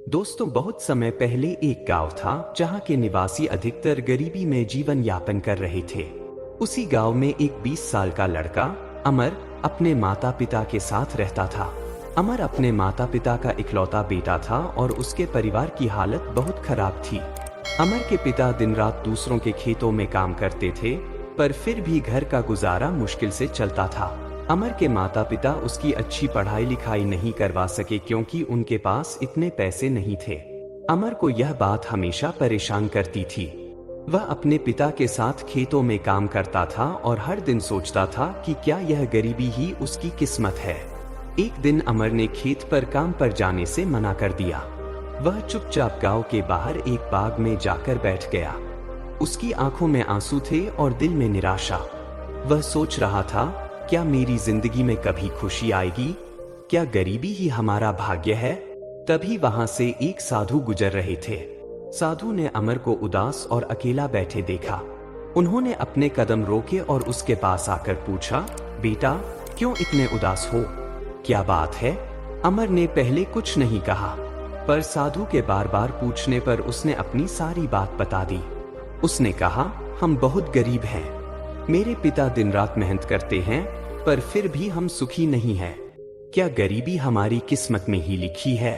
दोस्तों, बहुत समय पहले एक गांव था जहां के निवासी अधिकतर गरीबी में जीवन यापन कर रहे थे। उसी गांव में एक 20 साल का लड़का अमर अपने माता पिता के साथ रहता था। अमर अपने माता पिता का इकलौता बेटा था और उसके परिवार की हालत बहुत खराब थी। अमर के पिता दिन रात दूसरों के खेतों में काम करते थे, पर फिर भी घर का गुजारा मुश्किल से चलता था। अमर के माता पिता उसकी अच्छी पढ़ाई लिखाई नहीं करवा सके क्योंकि उनके पास इतने पैसे नहीं थे। अमर को यह बात हमेशा परेशान करती थी। वह अपने पिता के साथ खेतों में काम करता था और हर दिन सोचता था कि क्या यह गरीबी ही उसकी किस्मत है। एक दिन अमर ने खेत पर काम पर जाने से मना कर दिया। वह चुपचाप गांव के बाहर एक बाग में जाकर बैठ गया। उसकी आंखों में आंसू थे और दिल में निराशा। वह सोच रहा था, क्या मेरी जिंदगी में कभी खुशी आएगी? क्या गरीबी ही हमारा भाग्य है? तभी वहां से एक साधु गुजर रहे थे। साधु ने अमर को उदास और अकेला बैठे देखा। उन्होंने अपने कदम रोके और उसके पास आकर पूछा, बेटा, क्यों इतने उदास हो? क्या बात है? अमर ने पहले कुछ नहीं कहा, पर साधु के बार बार पूछने पर उसने अपनी सारी बात बता दी। उसने कहा, हम बहुत गरीब हैं। मेरे पिता दिन रात मेहनत करते हैं, पर फिर भी हम सुखी नहीं हैं। क्या गरीबी हमारी किस्मत में ही लिखी है?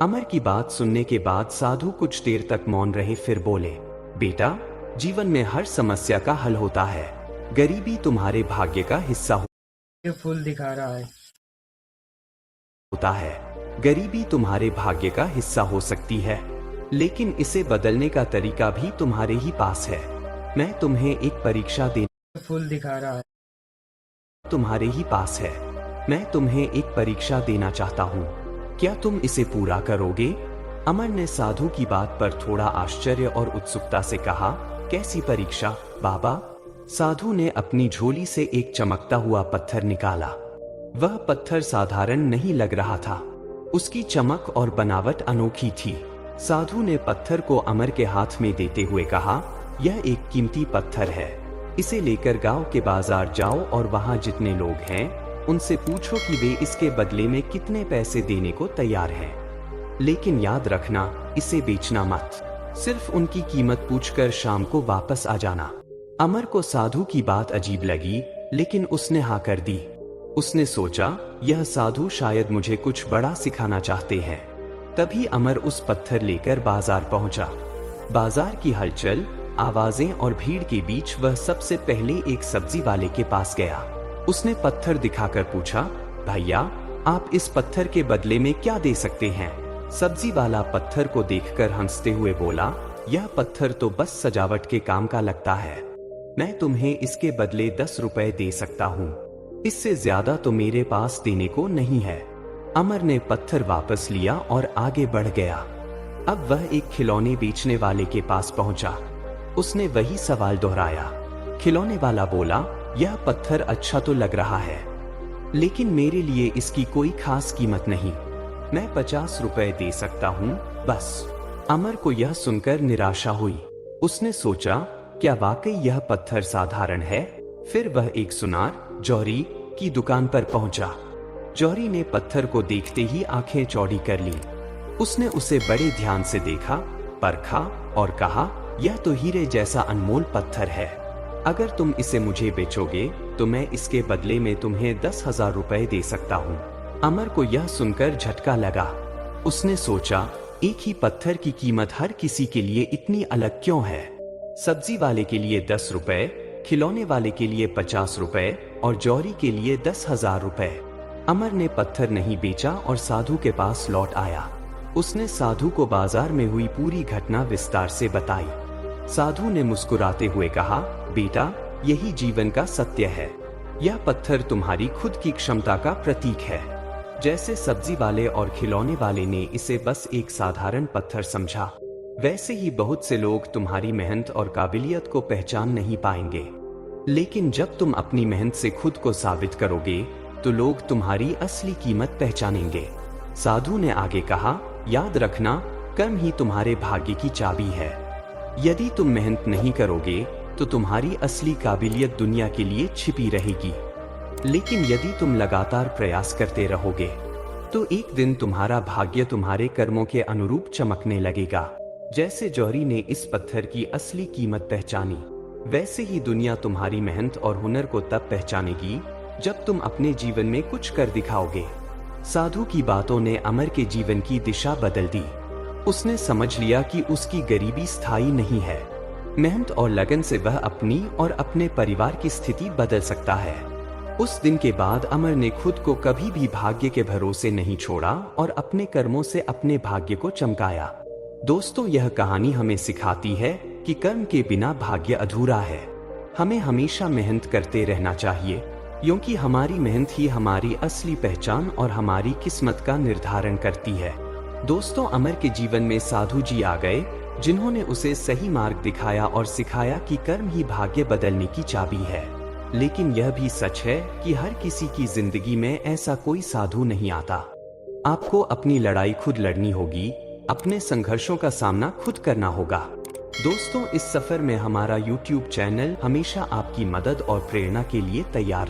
अमर की बात सुनने के बाद साधु कुछ देर तक मौन रहे, फिर बोले, बेटा, जीवन में हर समस्या का हल होता है। गरीबी तुम्हारे भाग्य का हिस्सा ये फूल दिखा रहा है। होता है। गरीबी तुम्हारे भाग्य का हिस्सा हो सकती है, लेकिन इसे बदलने का तरीका भी तुम्हारे ही पास है। मैं तुम्हें एक परीक्षा दे फूल दिखा रहा है। तुम्हारे ही पास है। मैं तुम्हें एक परीक्षा देना चाहता हूँ। क्या तुम इसे पूरा करोगे? अमर ने साधु की बात पर थोड़ा आश्चर्य और उत्सुकता से कहा, कैसी परीक्षा बाबा? साधु ने अपनी झोली से एक चमकता हुआ पत्थर निकाला। वह पत्थर साधारण नहीं लग रहा था। उसकी चमक और बनावट अनोखी थी। साधु ने पत्थर को अमर के हाथ में देते हुए कहा, यह एक कीमती पत्थर है। इसे लेकर गांव के बाजार जाओ और वहां जितने लोग हैं उनसे पूछो कि वे इसके बदले में कितने पैसे देने को तैयार हैं। लेकिन याद रखना, इसे बेचना मत। सिर्फ उनकी कीमत पूछकर शाम को वापस आ जाना। अमर को साधु की बात अजीब लगी, लेकिन उसने हाँ कर दी। उसने सोचा, यह साधु शायद मुझे कुछ बड़ा सिखाना चाहते हैं। तभी अमर उस पत्थर लेकर बाजार पहुंचा। बाजार की हलचल, आवाजें और भीड़ के बीच वह सबसे पहले एक सब्जी वाले के पास गया। उसने पत्थर दिखाकर पूछा, भैया, आप इस पत्थर के बदले में क्या दे सकते हैं? सब्जी वाला पत्थर को देखकर हंसते हुए बोला, यह पत्थर तो बस सजावट के काम का लगता है। मैं तुम्हें इसके बदले 10 रुपए दे सकता हूँ। इससे ज्यादा तो मेरे पास देने को नहीं है। अमर ने पत्थर वापस लिया और आगे बढ़ गया। अब वह एक खिलौने बेचने वाले के पास पहुंचा। उसने वही सवाल दोहराया। खिलौने वाला बोला, यह पत्थर अच्छा तो लग रहा है, लेकिन मेरे लिए इसकी कोई खास कीमत नहीं। मैं 50 रुपए दे सकता हूँ बस। अमर को यह सुनकर निराशा हुई। उसने सोचा, क्या वाकई यह पत्थर साधारण है? फिर वह एक सुनार, जौहरी की दुकान पर पहुंचा। जौहरी ने पत्थर को देखते ही आंखें चौड़ी कर ली। उसने उसे बड़े ध्यान से देखा, परखा और कहा, यह तो हीरे जैसा अनमोल पत्थर है। अगर तुम इसे मुझे बेचोगे तो मैं इसके बदले में तुम्हें 10,000 रुपए दे सकता हूँ। अमर को यह सुनकर झटका लगा। उसने सोचा, एक ही पत्थर की कीमत हर किसी के लिए इतनी अलग क्यों है? सब्जी वाले के लिए 10 रुपए, खिलौने वाले के लिए 50 रुपए और जौहरी के लिए 10,000 रुपए। अमर ने पत्थर नहीं बेचा और साधु के पास लौट आया। उसने साधु को बाजार में हुई पूरी घटना विस्तार से बताई। साधु ने मुस्कुराते हुए कहा, बेटा, यही जीवन का सत्य है। यह पत्थर तुम्हारी खुद की क्षमता का प्रतीक है। जैसे सब्जी वाले और खिलौने वाले ने इसे बस एक साधारण पत्थर समझा, वैसे ही बहुत से लोग तुम्हारी मेहनत और काबिलियत को पहचान नहीं पाएंगे। लेकिन जब तुम अपनी मेहनत से खुद को साबित करोगे तो लोग तुम्हारी असली कीमत पहचानेंगे। साधु ने आगे कहा, याद रखना, कर्म ही तुम्हारे भाग्य की चाबी है। यदि तुम मेहनत नहीं करोगे तो तुम्हारी असली काबिलियत दुनिया के लिए छिपी रहेगी। लेकिन यदि तुम लगातार प्रयास करते रहोगे तो एक दिन तुम्हारा भाग्य तुम्हारे कर्मों के अनुरूप चमकने लगेगा। जैसे जौहरी ने इस पत्थर की असली कीमत पहचानी, वैसे ही दुनिया तुम्हारी मेहनत और हुनर को तब पहचानेगी जब तुम अपने जीवन में कुछ कर दिखाओगे। साधु की बातों ने अमर के जीवन की दिशा बदल दी। उसने समझ लिया कि उसकी गरीबी स्थायी नहीं है। मेहनत और लगन से वह अपनी और अपने परिवार की स्थिति बदल सकता है। उस दिन के बाद अमर ने खुद को कभी भी भाग्य के भरोसे नहीं छोड़ा और अपने कर्मों से अपने भाग्य को चमकाया। दोस्तों, यह कहानी हमें सिखाती है कि कर्म के बिना भाग्य अधूरा है। हमें हमेशा मेहनत करते रहना चाहिए, क्योंकि हमारी मेहनत ही हमारी असली पहचान और हमारी किस्मत का निर्धारण करती है। दोस्तों, अमर के जीवन में साधु जी आ गए, जिन्होंने उसे सही मार्ग दिखाया और सिखाया कि कर्म ही भाग्य बदलने की चाबी है। लेकिन यह भी सच है कि हर किसी की जिंदगी में ऐसा कोई साधु नहीं आता। आपको अपनी लड़ाई खुद लड़नी होगी, अपने संघर्षों का सामना खुद करना होगा। दोस्तों, इस सफर में हमारा YouTube चैनल हमेशा आपकी मदद और प्रेरणा के लिए तैयार